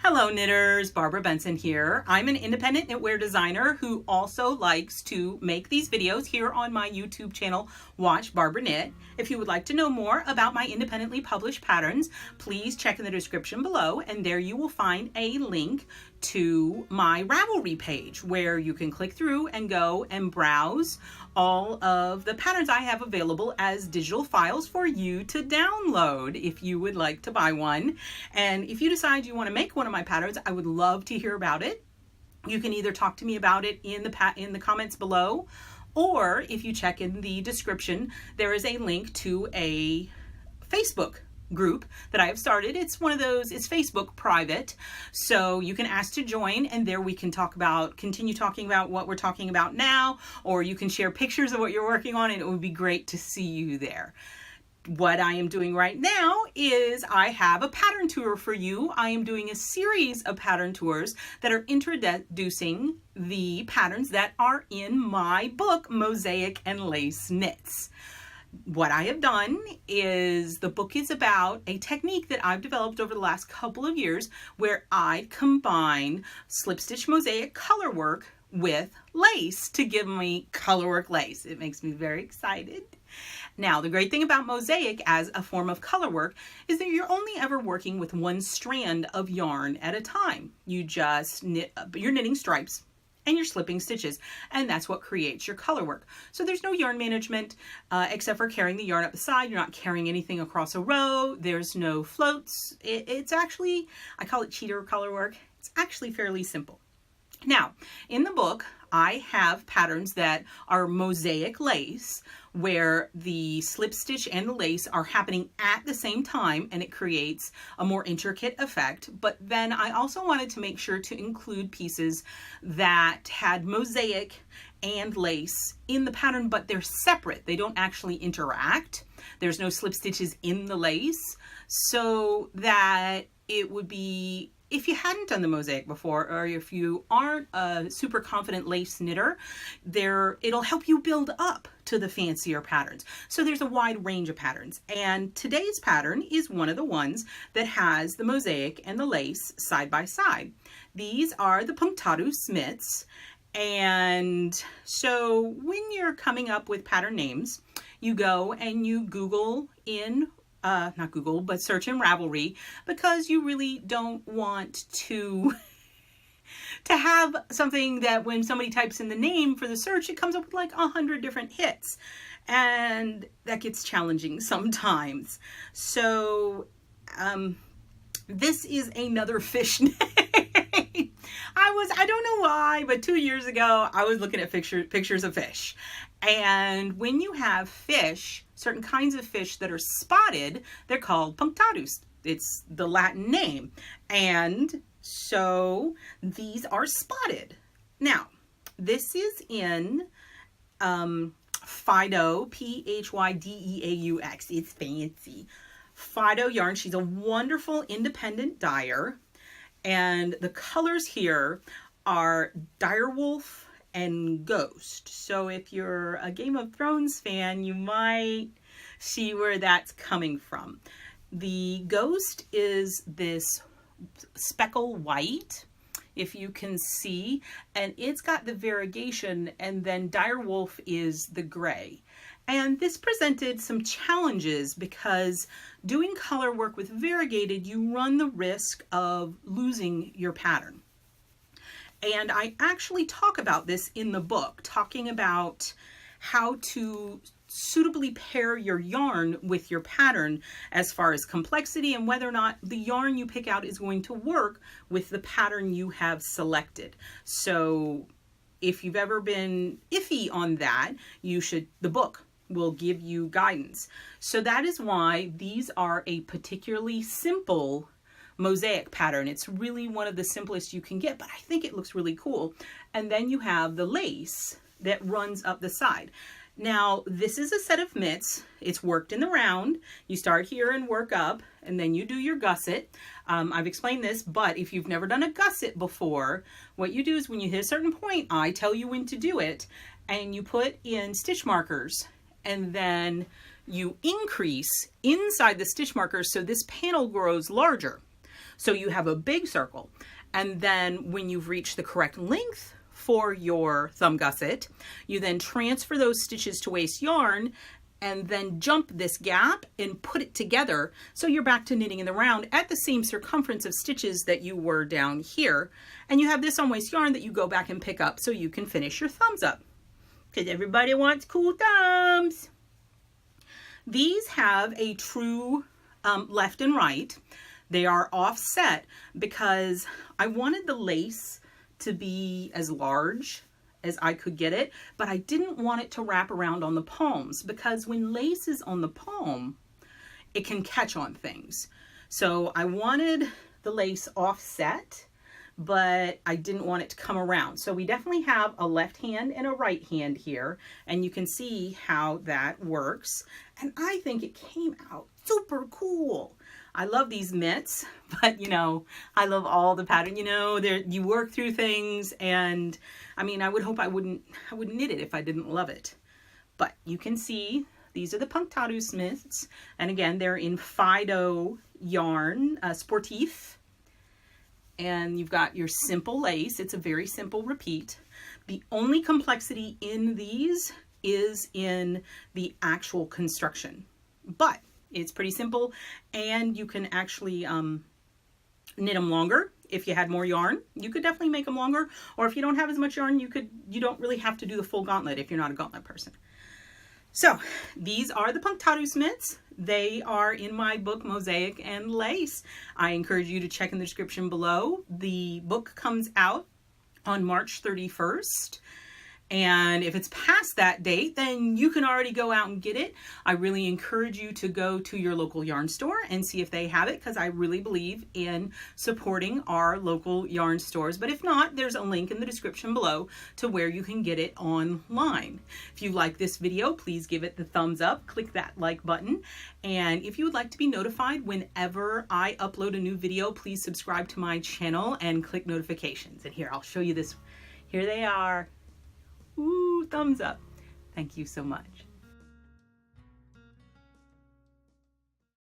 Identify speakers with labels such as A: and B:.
A: Hello knitters, Barbara Benson here. I'm an independent knitwear designer who also likes to make these videos here on my YouTube channel, Watch Barbara Knit. If you would like to know more about my independently published patterns, please check in the description below, and there you will find a link to my Ravelry page where you can click through and go and browse all of the patterns I have available as digital files for you to download if you would like to buy one. And if you decide you want to make one of my patterns, I would love to hear about it. You can either talk to me about it in the comments below, or if you check in the description, there is a link to a Facebook group that I have started. It's one of those, it's Facebook private, so you can ask to join, and there we can continue talking about what we're talking about now, or you can share pictures of what you're working on, and it would be great to see you there. What I am doing right now is I have a pattern tour for you. I am doing a series of pattern tours that are introducing the patterns that are in my book, Mosaic and Lace Knits. What I have done is the book is about a technique that I've developed over the last couple of years where I combine slip stitch mosaic color work with lace to give me colorwork lace. It makes me very excited. Now, the great thing about mosaic as a form of color work is that you're only ever working with one strand of yarn at a time. You just knit, you're knitting stripes and you're slipping stitches, and that's what creates your color work. So there's no yarn management except for carrying the yarn up the side. You're not carrying anything across a row. There's no floats. It's actually, I call it cheater color work. It's actually fairly simple. Now, in the book, I have patterns that are mosaic lace, where the slip stitch and the lace are happening at the same time, and it creates a more intricate effect. But then I also wanted to make sure to include pieces that had mosaic and lace in the pattern, but they're separate. They don't actually interact. There's no slip stitches in the lace, so that it would be, if you hadn't done the mosaic before, or if you aren't a super confident lace knitter, it'll help you build up to the fancier patterns. So there's a wide range of patterns, and today's pattern is one of the ones that has the mosaic and the lace side by side. These are the Punctatus mitts, and so when you're coming up with pattern names, you go and you Google in not Google, but search in Ravelry, because you really don't want to have something that when somebody types in the name for the search, it comes up with like 100 different hits, and that gets challenging sometimes. So this is another fish name. I don't know why, but 2 years ago, I was looking at pictures of fish. And when you have fish, certain kinds of fish that are spotted, they're called Punctatus. It's the Latin name. And so these are spotted. Now, this is in Phideaux, P-H-Y-D-E-A-U-X. It's fancy. Phideaux yarn. She's a wonderful independent dyer. And the colors here are Direwolf and Ghost. So if you're a Game of Thrones fan, you might see where that's coming from. The Ghost is this speckle white, if you can see, and it's got the variegation, and then Direwolf is the gray. And this presented some challenges because doing color work with variegated, you run the risk of losing your pattern. And I actually talk about this in the book, talking about how to suitably pair your yarn with your pattern as far as complexity and whether or not the yarn you pick out is going to work with the pattern you have selected. So if you've ever been iffy on that, the book will give you guidance. So that is why these are a particularly simple mosaic pattern. It's really one of the simplest you can get, but I think it looks really cool. And then you have the lace that runs up the side. Now, this is a set of mitts. It's worked in the round. You start here and work up, and then you do your gusset. I've explained this, but if you've never done a gusset before, what you do is when you hit a certain point, I tell you when to do it, and you put in stitch markers, and then you increase inside the stitch markers so this panel grows larger. So you have a big circle. And then when you've reached the correct length for your thumb gusset, you then transfer those stitches to waste yarn and then jump this gap and put it together so you're back to knitting in the round at the same circumference of stitches that you were down here. And you have this on waste yarn that you go back and pick up so you can finish your thumbs up. Because everybody wants cool thumbs. These have a true left and right. They are offset because I wanted the lace to be as large as I could get it, but I didn't want it to wrap around on the palms, because when lace is on the palm, it can catch on things. So I wanted the lace offset, but I didn't want it to come around. So we definitely have a left hand and a right hand here, and you can see how that works. And I think it came out super cool. I love these mitts, but you know, I love all the pattern. You know, you work through things, and I mean, I would hope I wouldn't knit it if I didn't love it. But you can see these are the Punctatus mitts, and again, they're in Fido yarn, Sportif. And you've got your simple lace. It's a very simple repeat. The only complexity in these is in the actual construction, but it's pretty simple, and you can actually knit them longer. If you had more yarn, you could definitely make them longer, or if you don't have as much yarn, you don't really have to do the full gauntlet if you're not a gauntlet person. So these are the Punctatus mitts. They are in my book, Mosaic and Lace. I encourage you to check in the description below. The book comes out on March 31st. And if it's past that date, then you can already go out and get it. I really encourage you to go to your local yarn store and see if they have it, because I really believe in supporting our local yarn stores. But if not, there's a link in the description below to where you can get it online. If you like this video, please give it the thumbs up, click that like button. And if you would like to be notified whenever I upload a new video, please subscribe to my channel and click notifications. And here, I'll show you this. Here they are. Ooh, thumbs up. Thank you so much.